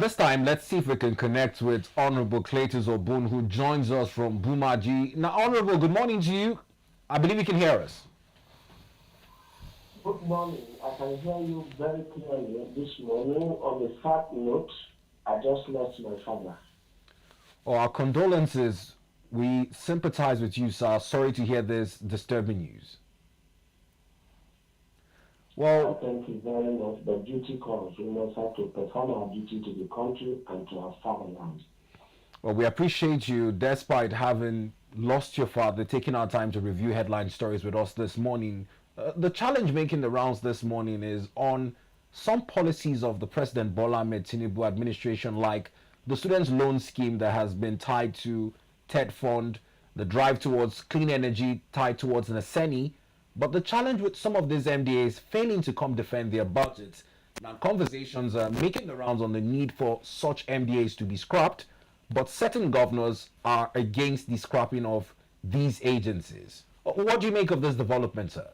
this time, let's see if we can connect with Honorable Cletus Obun, who joins us from Bumaji. Now, Honorable, good morning to you. I believe you can hear us. Good morning. I can hear you very clearly this morning. On a sad note, I just lost my father. Oh, our condolences. We sympathize with you, sir. Sorry to hear this disturbing news. Well, thank you very much. The duty calls. We must have to perform our duty to the country and to our fatherland. Well, we appreciate you, despite having lost your father, taking our time to review headline stories with us this morning. The challenge making the rounds this morning is on some policies of the President Bola Ahmed Tinubu administration, like the students' loan scheme that has been tied to TETFund, the drive towards clean energy tied towards NASENI. But the challenge with some of these MDAs failing to come defend their budgets. Now, conversations are making the rounds on the need for such MDAs to be scrapped, but certain governors are against the scrapping of these agencies. What do you make of this development, sir?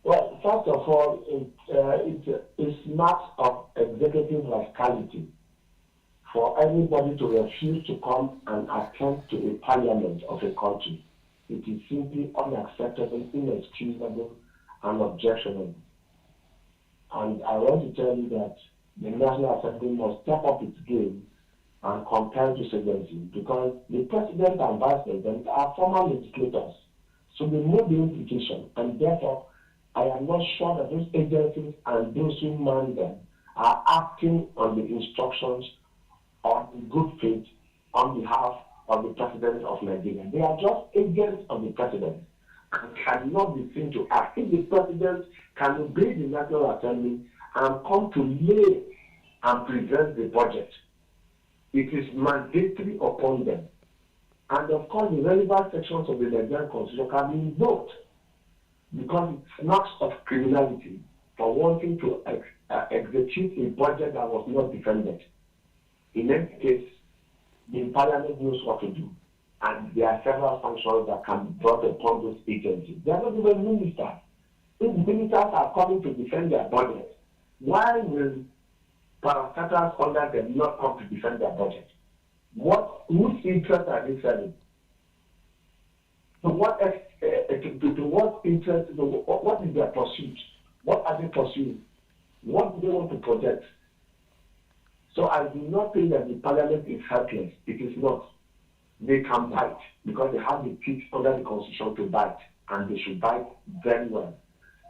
Well, first of all, it's not of executive rascality for anybody to refuse to come and attend to a parliament of a country. It is simply unacceptable, inexcusable, and objectionable. And I want to tell you that the National Assembly must step up its game and compel this agency, because the President and Vice President are former legislators. So they know the implication, and therefore I am not sure that those agencies and those who man them are acting on the instructions on good faith on behalf of the President of Nigeria. They are just agents of the President and cannot be seen to act. If the President can obey the National Assembly and come to lay and present the budget, it is mandatory upon them. And of course, the relevant sections of the Nigerian Constitution can be invoked, because it smacks of criminality for wanting to execute a budget that was not defended. In any case, the Parliament knows what to do, and there are several functions that can be brought upon those agencies. They are not even ministers. If ministers are coming to defend their budget, why will parastatals under them not come to defend their budget? Whose interest are they serving? To what interest? What is their pursuit? What are they pursuing? What do they want to protect? So I do not think that the Parliament is helpless. It is not. They can bite because they have the teeth under the Constitution to bite, and they should bite very well.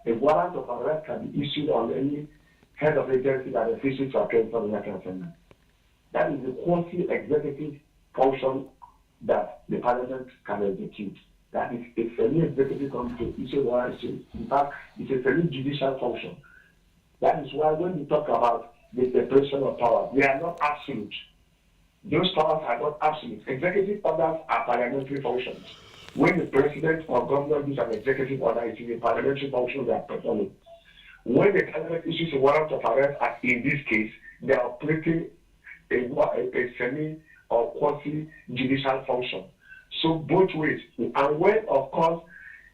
A warrant of arrest can be issued on any head of agency that refuses to appear before the National Assembly. That is the quasi-executive function that the Parliament can execute. That is a semi-executive committee to issue warrants. In fact, it's a semi-judicial function. That is why when we talk about the separation of powers, they are not absolute. Those powers are not absolute. Executive orders are parliamentary functions. When the president or governor gives an executive order, it is a parliamentary function they are performing. When the cabinet issues a warrant of arrest, as in this case, they are operating a semi or quasi-judicial function. So both ways. And when, of course,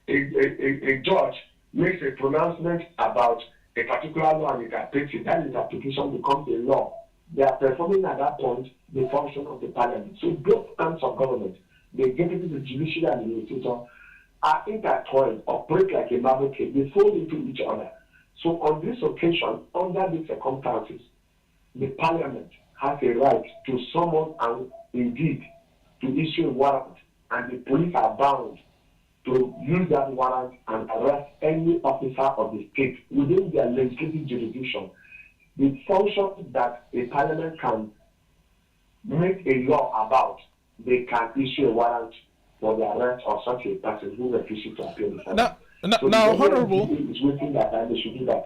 a judge makes a pronouncement about a particular law and interprets it, that interpretation becomes a law. They are performing at that point the function of the Parliament. So both arms of government, the executive, the judiciary, and the legislature, are intertwined, operate like a marble cake. They fold into each other. So on this occasion, under these circumstances, the Parliament has a right to summon and indeed to issue a warrant, and the police are bound to use that warrant and arrest any officer of the state within their legislative jurisdiction. The function that a Parliament can make a law about, they can issue a warrant for the arrest of such a person who refuses to appear before them. Now, Honorable, is waiting that and they should do that.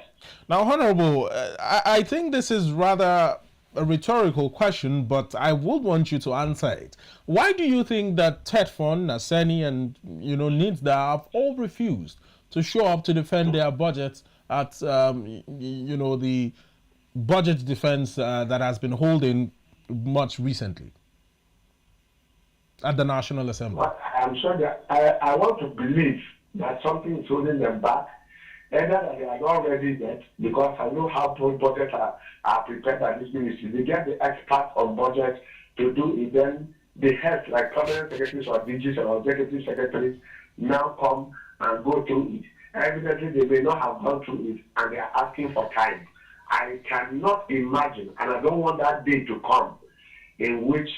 Now, Honorable, I think this is rather a rhetorical question, but I would want you to answer it. Why do you think that TETFund, NASENI, and NITDA have all refused to show up to defend their budgets at the budget defense that has been holding much recently at the National Assembly? But I'm sure that I want to believe that something is holding them back. Either that they are not ready yet, because I know how budgets are prepared by this ministry. They get the experts on budget to do it, then the heads, like permanent secretaries or DGs or executive secretaries, now come and go through it. Evidently, they may not have gone through it, and they are asking for time. I cannot imagine, and I don't want that day to come, in which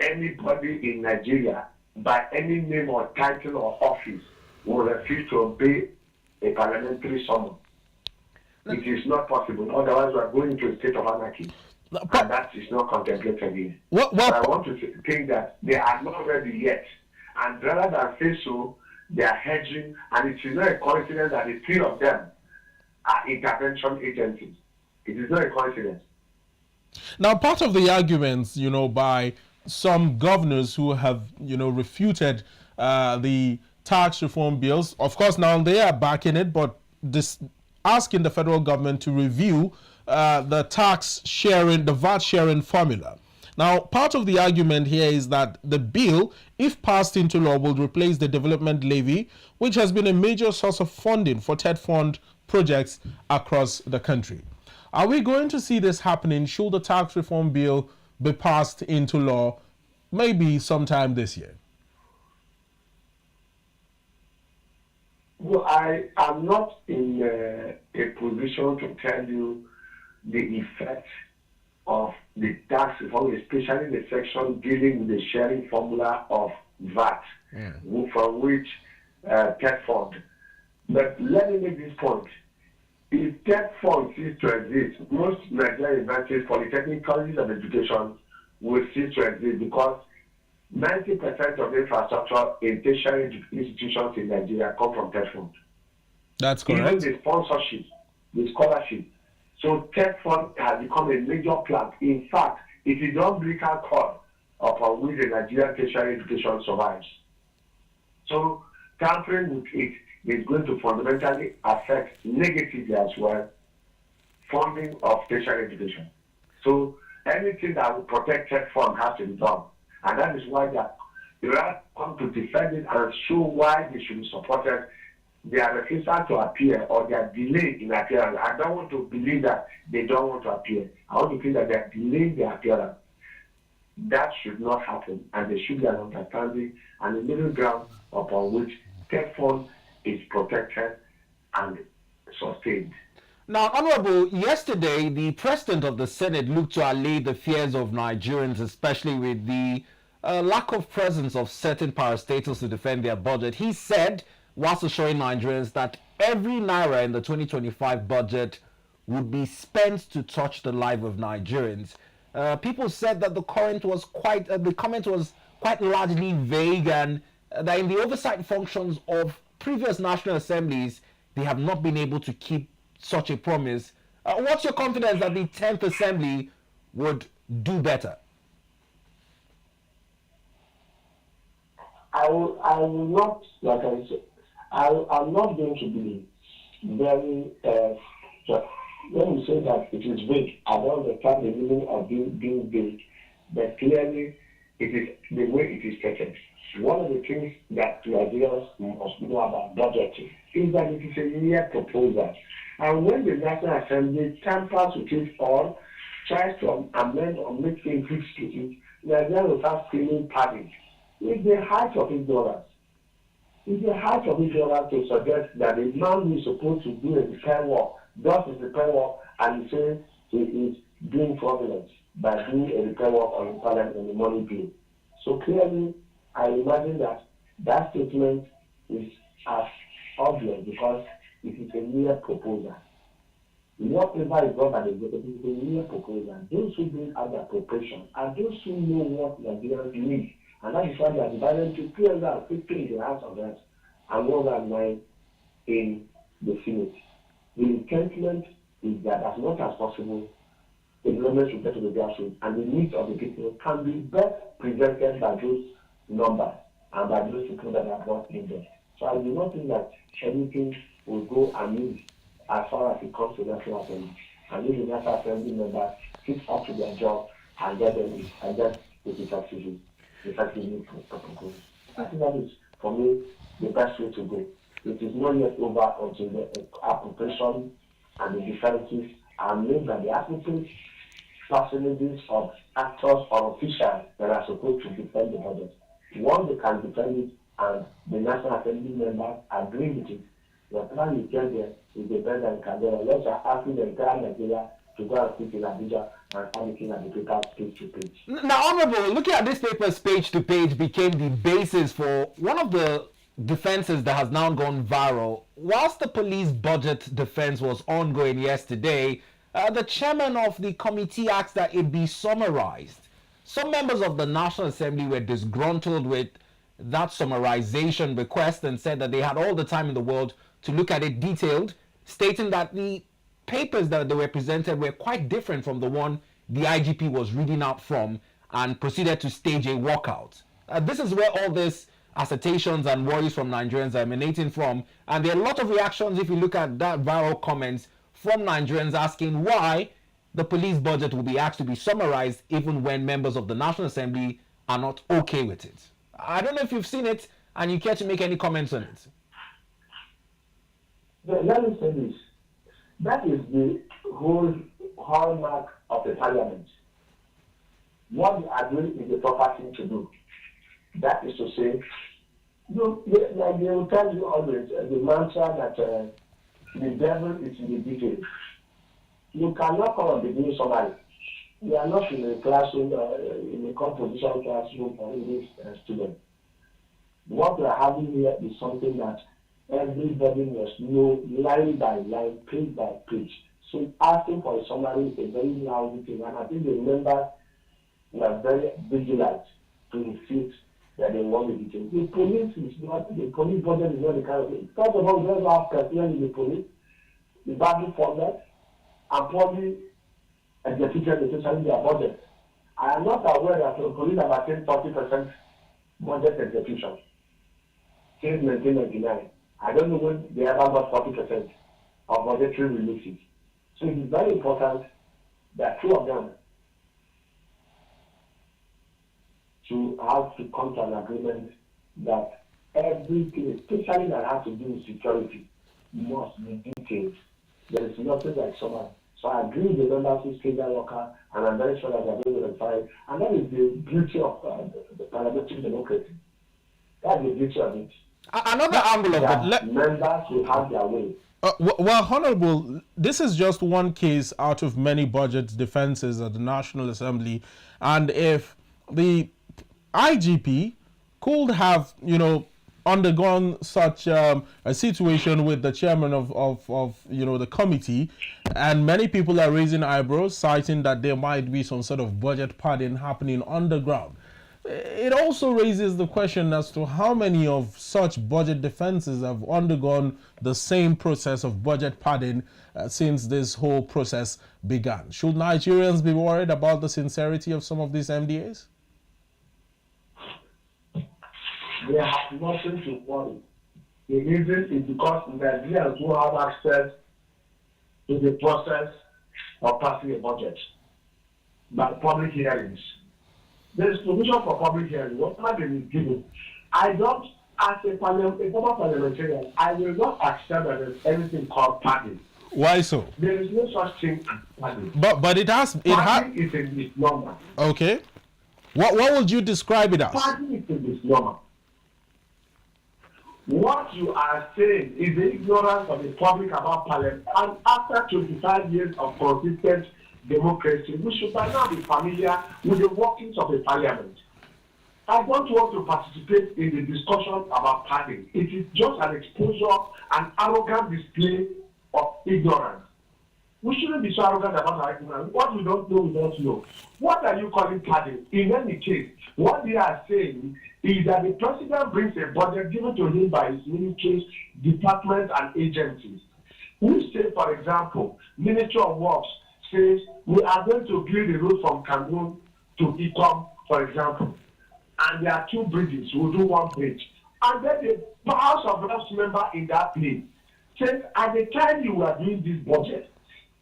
anybody in Nigeria, by any name or title or office, will refuse to obey a parliamentary summon. It is not possible. Otherwise, we are going into a state of anarchy. And that is not contemplated here. But I want to think that they are not ready yet. And rather than say so, they are hedging. And it is not a coincidence that the three of them are intervention agencies. It is not a coincidence. Now, part of the arguments, by some governors who have, refuted the tax reform bills, of course, now they are backing it, but asking the federal government to review the tax sharing, the VAT sharing formula. Now, part of the argument here is that the bill, if passed into law, will replace the development levy, which has been a major source of funding for TETFund projects across the country. Are we going to see this happening should the tax reform bill be passed into law maybe sometime this year? Well, I am not in a position to tell you the effect of the tax reform, especially the section dealing with the sharing formula of VAT, from which TETFund. But let me make this point. If TETFund ceases to exist, most Nigerian universities, polytechnic colleges of education will cease to exist, because 90% of the infrastructure in tertiary institutions in Nigeria come from TETFund. That's correct. Even the sponsorship, the scholarship. So TETFund has become a major plank. In fact, it is the umbilical cord upon which the Nigerian tertiary education survives. So tampering with it is going to fundamentally affect negatively as well funding of tertiary education. So anything that will protect TETFund has to be done. And that is why they rather come to defend it and show why they should be supported. Their refusal to appear or their delay in appearance. I don't want to believe that they don't want to appear. I want to feel that they are delaying their appearance. That should not happen, and there should be an understanding and a middle ground upon which TETFund is protected and sustained. Now, Honorable, yesterday the President of the Senate looked to allay the fears of Nigerians, especially with the lack of presence of certain parastatals to defend their budget. He said, whilst assuring Nigerians that every naira in the 2025 budget would be spent to touch the life of Nigerians. People said that the comment was quite largely vague, and that in the oversight functions of previous National Assemblies, they have not been able to keep such a promise. What's your confidence that the 10th Assembly would do better? I will not, like I said, I'm not going to be very, when we say that it is vague, I don't understand the meaning of being vague, but clearly it is the way it is stated. One of the things that Nigerians must know about budgeting is that it is a mere proposal. And when the National Assembly tampers with it or tries to amend or make things to it, Nigerians will start feeling panic. It's the height of ignorance. It's the height of ignorance to suggest that a man who is supposed to do a repair work does his repair work, and he says he is doing fraudulence by doing a repair work on the money bill. So clearly, I imagine that statement is as obvious because it is a mere proposal. Whatever is done by the executive is a mere proposal. Those who bring out the appropriation are those who know what Nigerians need. And that is why they are divided into 350 in the House of Reps and 109 in the Senate. The intent is that as much as possible, the government should get to the grassroots, and the needs of the people can be best presented by those numbers and by those people that are brought in there. So I do not think that anything will go amiss as far as it comes to National Assembly. And if the National Assembly members sit up to their job and get them and get the taxes. I think that is, for me, the best way to go. it is not yet over until the appropriation and the defenses are made by the applicants, personages, or actors or officials that are supposed to defend the budget. Once they can defend it and the National Assembly members agree with it, the plan you get there is the best that can do. Let's asking the entire Nigeria to go and sit in Abuja and start looking at the papers page to page. Now, Honorable, looking at this paper's page to page became the basis for one of the defenses that has now gone viral. Whilst the police budget defense was ongoing yesterday, the chairman of the committee asked that it be summarized. Some members of the National Assembly were disgruntled with that summarization request and said that they had all the time in the world to look at it detailed, stating that the papers that they were presented were quite different from the one the IGP was reading out from, and proceeded to stage a walkout. This is where all this assertions and worries from Nigerians are emanating from, and there are a lot of reactions if you look at that viral comments from Nigerians asking why the police budget will be asked to be summarized even when members of the National Assembly are not okay with it. I don't know if you've seen it and you care to make any comments on it. Let me say this. That is the whole hallmark of the parliament. What you agree is the proper thing to do. That is to say, like they will tell you always, the mantra that the devil is in the details. You cannot come and be doing summary. We are not in a classroom, in a composition classroom for English students. What we are having here is something that everybody must know line by line, page by page. So asking for a summary is a very loud thing, and I think the members were very vigilant to refute that they want the details. The police is not, the police budget is not the kind of thing. First of all, we don't have personnel in the police, the battle funded, and probably executed essentially their budget. I am not aware that the police have attained 40% budget execution since 1999. I don't know when they ever got 40% of budgetary releases. So it is very important that two of them to have to come to an agreement that everything, especially that has to do with security, must be detailed. There is nothing like someone. So I agree with the members who say that worker, and I'm very sure that they're going to verify it. And that is the beauty of the parliamentary democracy. That's the beauty of it. Another angle of that members will have their way. Well, Honorable, this is just one case out of many budget defenses at the National Assembly. And if the IGP could have, undergone such a situation with the chairman of the committee, and many people are raising eyebrows, citing that there might be some sort of budget padding happening underground. It also raises the question as to how many of such budget defenses have undergone the same process of budget padding since this whole process began. Should Nigerians be worried about the sincerity of some of these MDAs? They have nothing to worry. The reason is because Nigerians who have access to the process of passing a budget by public hearings. There is provision for public hearing. Whatever is given, I don't, as a former parliamentarian, I will not accept that there is anything called padding. Why so? There is no such thing as padding. But it has. Padding is a misnomer. Okay. What would you describe it as? Padding is a misnomer. What you are saying is the ignorance of the public about parliament. And after 25 years of consistent democracy, we should by now be familiar with the workings of the parliament. I don't want to participate in the discussion about padding. It is just an exposure, an arrogant display of ignorance. We shouldn't be so arrogant about our ignorance. What we don't know, we don't know. What are you calling padding? In any case, what they are saying is that the president brings a budget given to him by his ministries, departments, and agencies. We say, for example, Ministry of Works says we are going to build a road from Cameroon to Ikom, for example, and there are 2 bridges. We'll do 1 bridge. And then the House of Reps member in that place says, at the time you were doing this budget,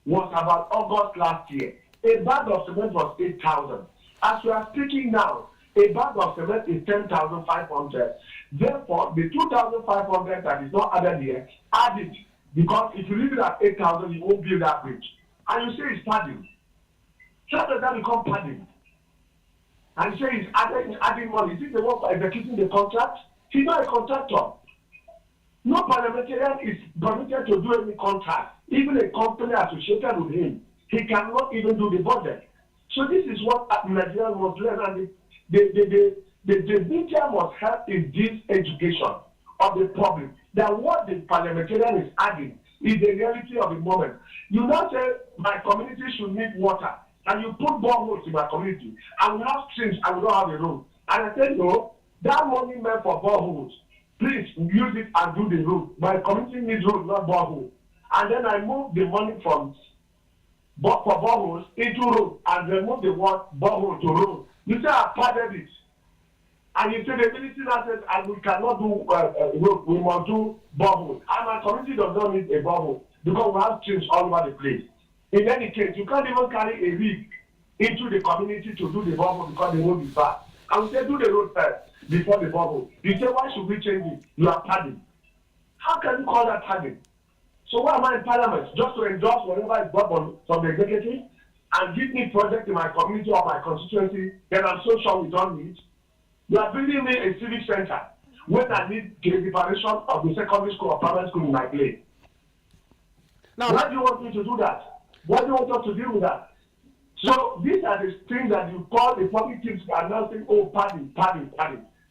was about August last year. A bag of cement was 8,000. As we are speaking now, A bag of cement is 10,500. Therefore, the 2,500 that is not added here, add it. Because if you leave it at 8,000, you won't build that bridge. And you say it's padding. How does that become padding? And you say he's adding money. Is it the one for executing the contract? He's not a contractor. No parliamentarian is permitted to do any contract. Even a company associated with him, he cannot even do the budget. So this is what Nigerians must learn, and the media must help in this education of the public. That what the parliamentarian is adding is the reality of the moment. You now say my community should need water, and you put boreholes in my community, and we have streams, and we don't have a road. And I said, no, that money meant for boreholes. Please use it and do the road. My community needs road, not borehole. And then I moved the money from for boreholes into road and remove the word borehole to road. You say I padded it. And you say the military now says, and we cannot do road, we must do borehole. And my community does not need a borehole because we have streams all over the place. In any case, you can't even carry a rig into the community to do the borehole because the road is bad. And we say do the road first before the borehole. You say, why should we change it? You are padding. How can you call that padding? So why am I in parliament? Just to endorse whatever is brought from the executive and give me project in my community or my constituency, then I'm so sure we don't need. You are building me a civic center when I need the preparation of the secondary school or primary school in my place. Now, why do you want me to do that? Why do you want us to deal with that? So these are the things that you call the public teams announcing, oh, padding.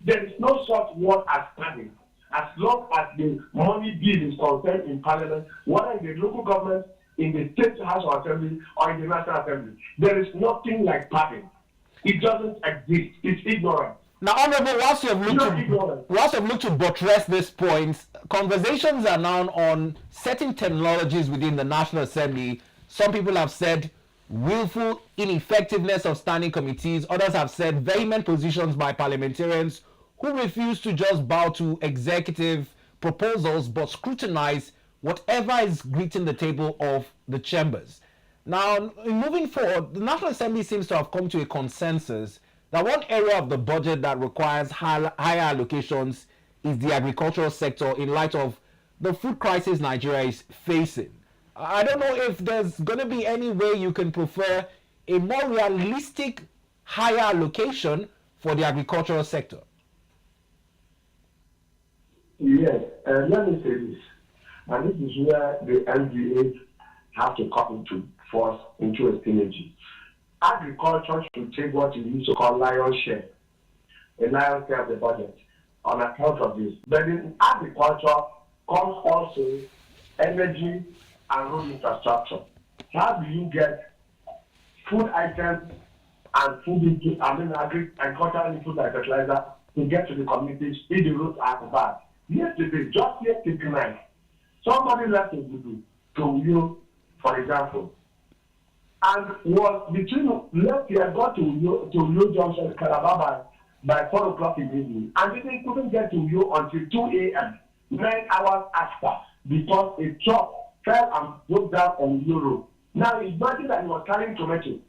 There is no such word as padding. As long as the money bill is concerned in parliament, whether in the local government, in the state house of assembly, or in the national assembly, there is nothing like padding. It doesn't exist. It's ignorant. Now, Honorable, whilst you've looked to buttress this point, conversations are now on certain technologies within the National Assembly. Some people have said willful ineffectiveness of standing committees. Others have said vehement positions by parliamentarians who refuse to just bow to executive proposals but scrutinize whatever is greeting the table of the chambers. Now, moving forward, the National Assembly seems to have come to a consensus that one area of the budget that requires higher allocations is the agricultural sector in light of the food crisis Nigeria is facing. I don't know if there's going to be any way you can prefer a more realistic higher allocation for the agricultural sector. Yes, let me say this, and this is where the NDA have to come into force, into a synergy. Agriculture should take what you used to call lion's share, a lion's share of the budget, on account of this. But in agriculture comes also energy and road infrastructure. How do you get food items and food input, agricultural input like fertilizer to get to the communities if the roads are bad? Just yesterday night, somebody left a video to you, for example, and was between left here, got to Uyo Junction, Calabar by 4 o'clock in the evening, and couldn't get to Uyo until 2 a.m., 9 hours after, because a truck fell and broke down on Uyo Road. Now imagine that he was carrying tomato.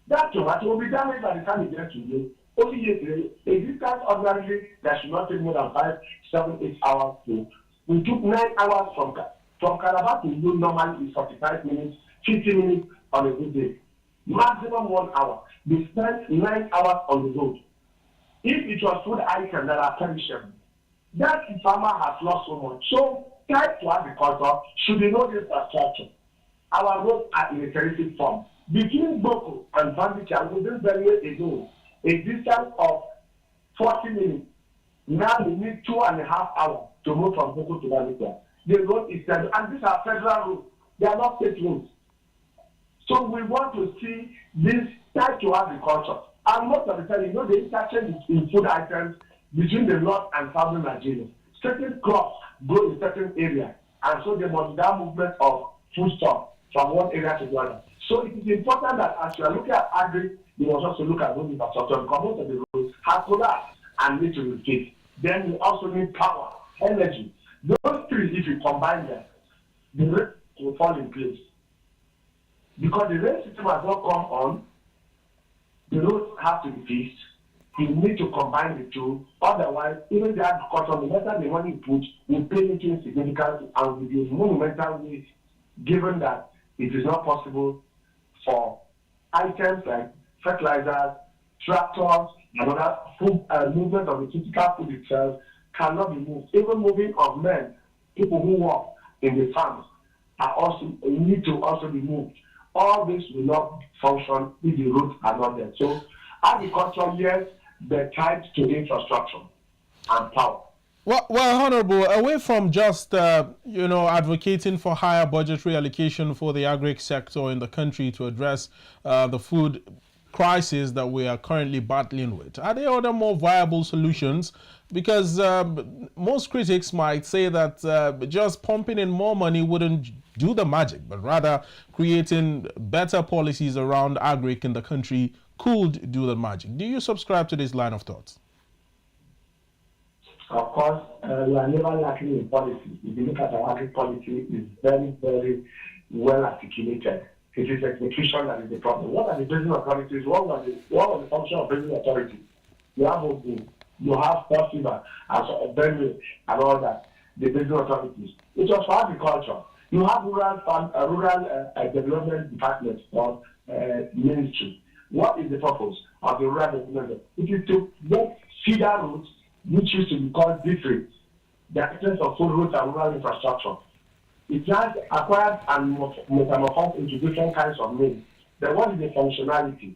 That tomato will be damaged by the time he gets to Uyo. Only yesterday, a distance ordinarily that should not take more than 5, 7, 8 hours to. We took 9 hours from Calabar to Uyo. Normally is 45 minutes, 50 minutes on a good day. Maximum 1 hour. We spent 9 hours on the road. If it was food items that are perishable, that farmer has lost so much. So, tied to agriculture should be no infrastructure. Our roads are in a terrific form. Between Boko and Bandika, within Benue ago, a distance of 40 minutes. Now we need 2.5 hours to move from Boko to Bandika. The road is federal, and these are federal roads. They are not state roads. So we want to see this tied to agriculture. And most of the time, the interchange in food items between the north and southern Nigeria. Certain crops grow in certain areas, and so there must be that movement of foodstuff from one area to the other. So it is important that as you are looking at Agric, you must also look at road infrastructure, because most of the roads have collapsed and need to replace. Then you also need power, energy. Those three, if you combine them, the rate will fall in place. Because the rail system has not come on, the roads have to be fixed, you need to combine the two. Otherwise, even the agriculture, no matter the money you put, will pay into insignificance and will be a monumental waste, given that it is not possible for items like fertilizers, tractors, and other food movement of the physical food itself cannot be moved. Even moving of men, people who work in the farms, are also need to also be moved. All this will not function if the roads are not there. So agriculture, yes, they're tied to infrastructure and power. Well, Honorable, away from just advocating for higher budgetary allocation for the Agric sector in the country to address the food crisis that we are currently battling with, are there other more viable solutions? Because most critics might say that just pumping in more money wouldn't do the magic, but rather creating better policies around Agric in the country could do the magic. Do you subscribe to this line of thought? Of course, we are never lacking in policy. If you look at our agri policy, it's very, very well articulated. It is execution that is the problem. What are the business authorities? What was the function of business authority? You have Obun, you have Possible, and Benue, and all that. The business authorities. It was for agriculture. You have rural development department or ministry. What is the purpose of the rural development? It is to get feeder routes, which used to be called districts, the access of food routes and rural infrastructure. It has acquired and metamorphosed into different kinds of means. Then what is the functionality?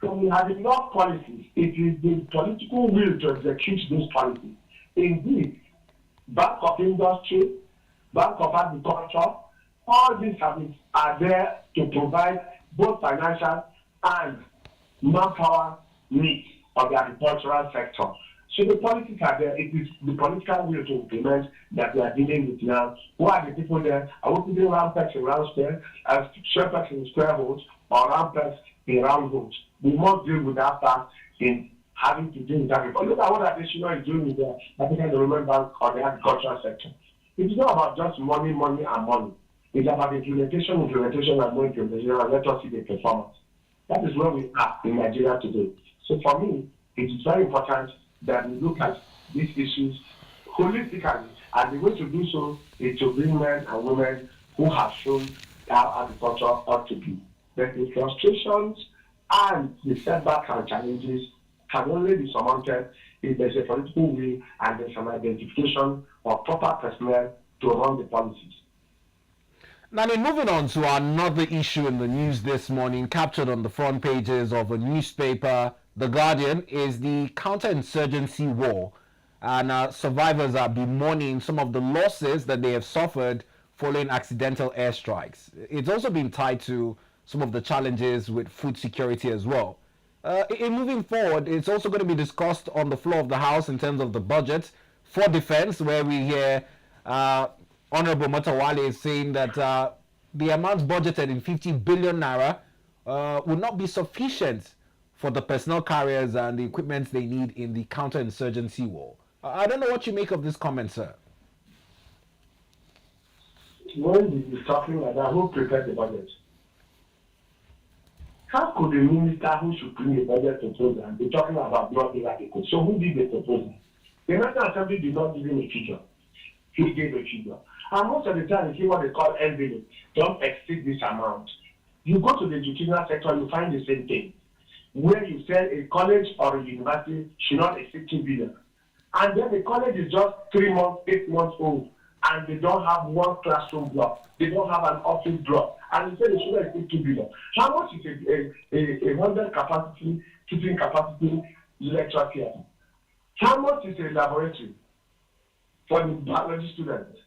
So we have enough policies. It is the political will to execute those policies. Indeed, Bank of Industry, Bank of Agriculture, all these services are there to provide both financial and manpower needs of the agricultural sector. So the politics are there. It is the political will to implement that we are dealing with now. Who are the people there? Are we putting round pegs in round square, as square pegs in square holes, or round pegs in round holes? We must deal with that part in having to deal with agriculture. Look at what additional is doing with the African Development Bank or the agricultural sector. It is not about just money, and money. It's about implementation, and more implementation, and let us see the performance. That is where we are in Nigeria today. So for me, it is very important that we look at these issues holistically, and the way to do so is to bring men and women who have shown how agriculture ought to be. But the frustrations and the setbacks and challenges can only be surmounted if there's a political will and there's an identification of proper personnel to run the policies. Now, moving on to another issue in the news this morning, captured on the front pages of a newspaper, The Guardian, is the counter-insurgency war. And survivors are bemoaning some of the losses that they have suffered following accidental airstrikes. It's also been tied to some of the challenges with food security as well. In moving forward, it's also going to be discussed on the floor of the House in terms of the budget for defense, where we hear Honorable Matawale is saying that the amount budgeted in 50 billion naira will not be sufficient for the personnel carriers and the equipment they need in the counter-insurgency war. I don't know what you make of this comment, sir. When he's talking like that, who prepared the budget? How could the minister who should bring a budget proposal be talking about not being adequate? So who did the proposal? The National Assembly did not give him a figure. He gave a figure. And most of the time, you see what they call envelope. Don't exceed this amount. You go to the educational sector, you find the same thing. Where you say a college or a university should not exceed 2 billion. And then the college is just 3 months, 8 months old, and they don't have one classroom block. They don't have an office block. And you say they shouldn't exceed 2 billion. How much is a 100 capacity, teaching capacity lecture theater? How much is a laboratory for the biology students?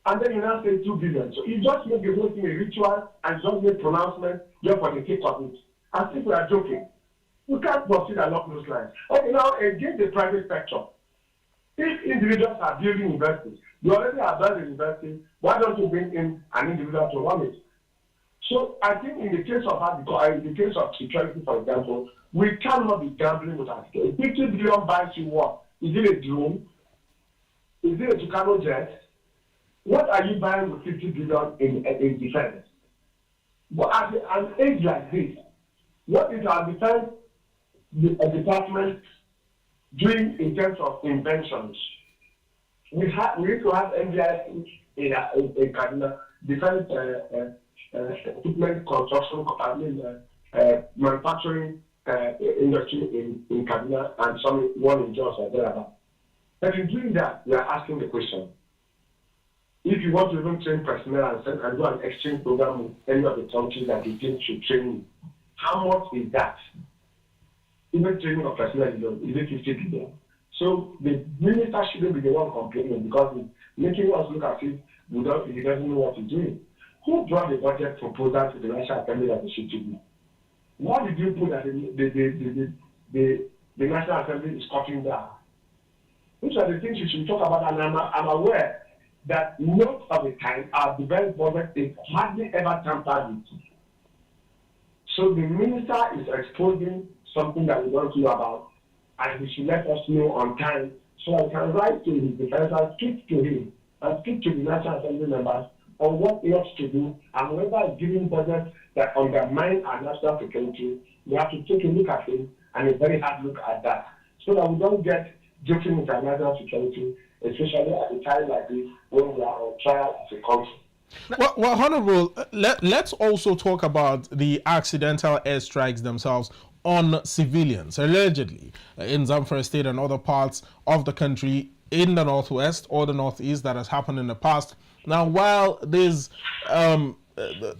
And then you now say 2 billion. So you just make the whole thing a ritual and just make pronouncement just for the sake of it. As if we are joking. We can't proceed along those lines. Okay, now against the private sector. If individuals are building universities, you already have built a university, why don't you bring in an individual to run it? So I think in the case of security, for example, we cannot be gambling with our security. 50 billion buys you what? Is it a drone? Is it a Tucano jet? What are you buying with 50 billion in defense? But at an age like this, what is our defense the department doing in terms of inventions. We need to have NDIC in Kaduna, defense equipment construction, manufacturing industry in Kaduna, and one in Jos or thereabout. But in doing that, we are asking the question: if you want to even train personnel and do an exchange program with any of the countries that you think should train you, how much is that? Even training of personnel is it 50 billion? So the minister shouldn't be the one complaining, because it's making us look as if he doesn't know what he's doing. Who brought the budget proposal to the National Assembly that it should do? What did you put that the National Assembly is cutting down? Which are the things you should talk about? And I'm aware that most of the time our defense budget is hardly ever tampered with. So the minister is exposing something that we don't know about, and he should let us know on time so I can write to his defense and speak to him and speak to the National Assembly members on what he ought to do, and whether he's giving budgets that undermine our national security, we have to take a look at it, and a very hard look at that, so that we don't get joking with our national security, especially at a time like this when we are on trial as a country. Well, Honorable, let's also talk about the accidental airstrikes themselves on civilians, allegedly, in Zamfara State and other parts of the country in the northwest or the northeast that has happened in the past. Now, while these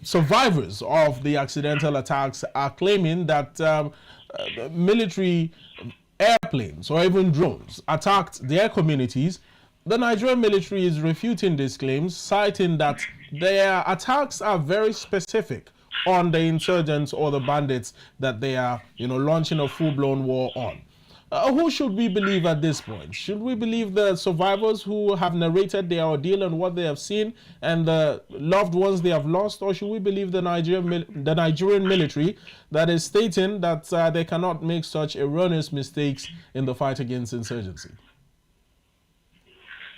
survivors of the accidental attacks are claiming that military airplanes or even drones attacked their communities, the Nigerian military is refuting these claims, citing that their attacks are very specific on the insurgents or the bandits that they are, launching a full-blown war on. Who should we believe at this point? Should we believe the survivors who have narrated their ordeal and what they have seen and the loved ones they have lost, or should we believe the Nigerian military that is stating that they cannot make such erroneous mistakes in the fight against insurgency?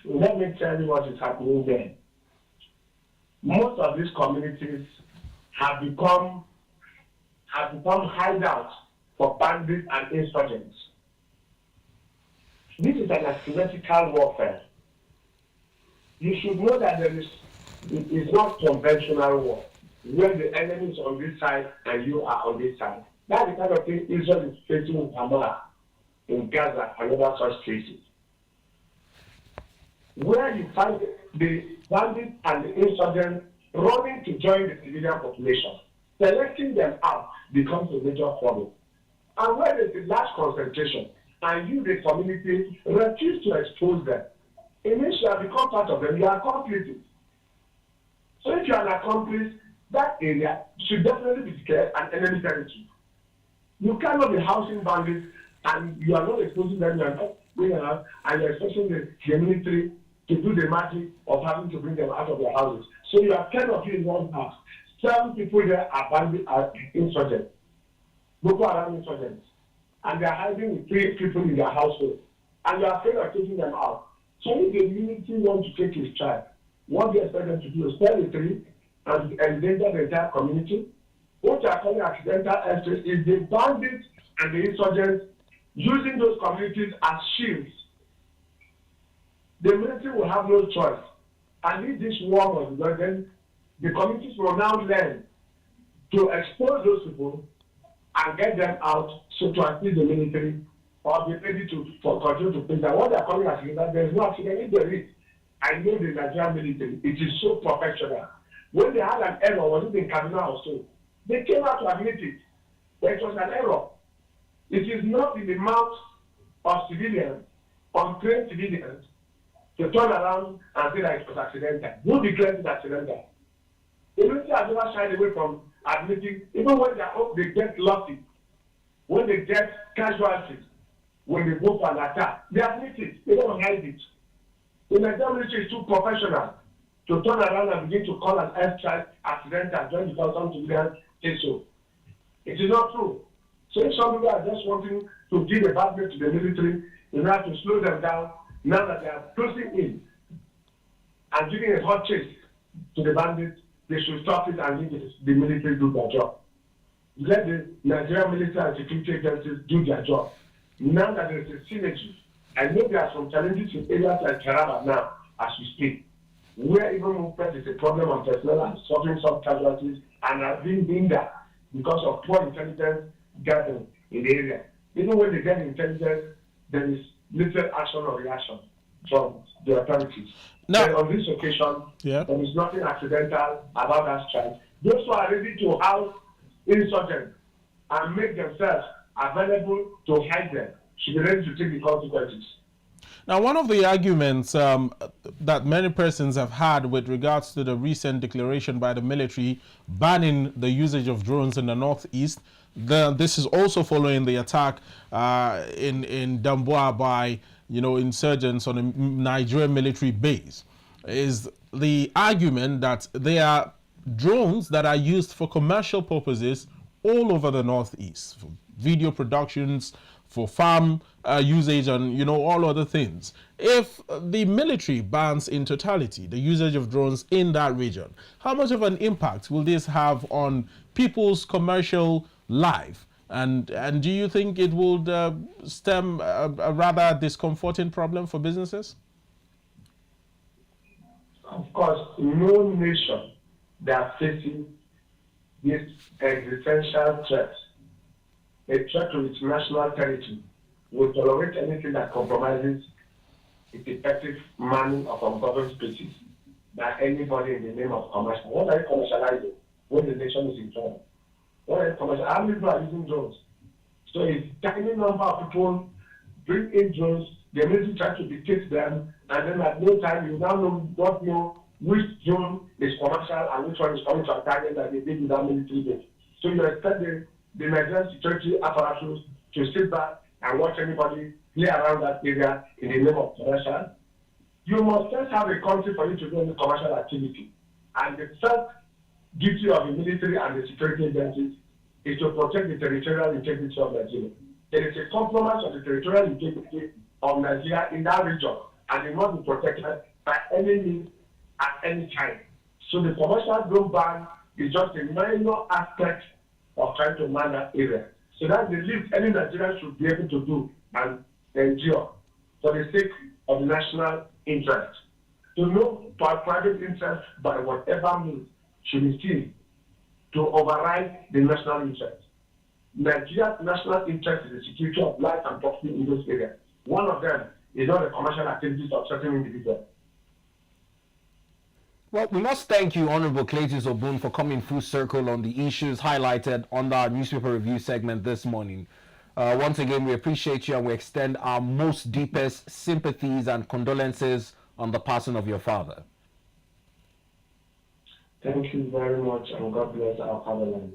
Let me tell you what is happening there. Most of these communities have become hideouts for bandits and insurgents. This is an asymmetrical warfare. You should know that it is not conventional war, where the enemy is on this side and you are on this side. That's the kind of thing Israel is facing with Hamas in Gaza and other such places, where you find the bandits and the insurgents running to join the civilian population. Selecting them out becomes a major problem. And where there is a large concentration, and you, the community, refuse to expose them, it means you have become part of them. You are accomplices. So if you are an accomplice, that area should definitely be declared an enemy territory. You cannot be housing bandits and you are not exposing them, you are not bringing them out, and you are expecting the military to do the magic of having to bring them out of their houses. So you have 10 of you in one house. 7 people there are bandits, are insurgents, Boko Haram insurgents, and they are hiding with 3 people in their household, and you are afraid of taking them out. So if the community wants to take his child, what they expect them to do is tell the 3 and endanger the entire community. What you are calling accidental airstrikes is the bandits and the insurgents using those communities as shields. The military will have no choice. And if this war was done, then the communities will now learn to expose those people and get them out, so to assist the military or be ready to continue to face that. What they are calling accident, there is no accident. If there is, I know the Nigerian military, it is so professional. When they had an error, was it in Kaduna or so, they came out to admit it. But it was an error. It is not in the mouth of civilians, untrained civilians, to turn around and say that it was accidental. Who declared it accidental? The military has never shied away from admitting, even when they get lucky, when they get casualties, when they go for an attack, they admit it. They don't hide it. The Nigerian military is too professional to turn around and begin to call an airstrike accidental just because some civilians say so. It is not true. So if some people are just wanting to give a bad name to the military in order to slow them down, now that they are closing in and giving a hot chase to the bandits, they should stop it and let the military do their job. let the Nigerian military and security agencies do their job. Now that there is a synergy, I know there are some challenges in areas like Taraba now, as we speak, where even movement is a problem on personnel and suffering some casualties and have been hindered because of poor intelligence gathering in the area. Even when they get intelligence, there is little action or reaction from the authorities. Now, then on this occasion, there is nothing accidental about that strike. Those who are ready to house insurgents and make themselves available to hide them should be ready to take the consequences. Now, one of the arguments that many persons have had with regards to the recent declaration by the military banning the usage of drones in the northeast, this is also following the attack in Damboa by insurgents on a Nigerian military base, is the argument that there are drones that are used for commercial purposes all over the northeast, for video productions, for farm usage, and all other things. If the military bans in totality the usage of drones in that region, how much of an impact will this have on people's commercial life? And do you think it would stem a rather discomforting problem for businesses? Of course, no nation that faces this existential threat, a threat to its national territory, will tolerate anything that compromises its effective manning of ungoverned spaces by anybody in the name of commercial. What are you commercializing when the nation is in trouble? What are you commercializing? How many people are using drones? So a tiny number of people bring in drones, the military try to dictate them, and then at no time you now don't know which drone is commercial and which one is coming to a target that they did without military base. So you expect the Nigerian security apparatus to sit back and watch anybody play around that area in the name of commercial. You must first have a country for you to do any commercial activity. And the first duty of the military and the security agencies is to protect the territorial integrity of Nigeria. There is a compromise of the territorial integrity of Nigeria in that region, and it must be protected by any means at any time. So the commercial drone ban is just a minor aspect of trying to man that area. So that's the least any Nigerian should be able to do and endure for the sake of the national interest. To know to our private interest by whatever means should be seen to override the national interest. Nigeria's national interest is the security of life and property in those areas. One of them is not the commercial activities of certain individuals. Well, we must thank you, Honorable Cletus Obun, for coming full circle on the issues highlighted on our newspaper review segment this morning. Once again, we appreciate you and we extend our most deepest sympathies and condolences on the passing of your father. Thank you very much, and God bless our fatherland.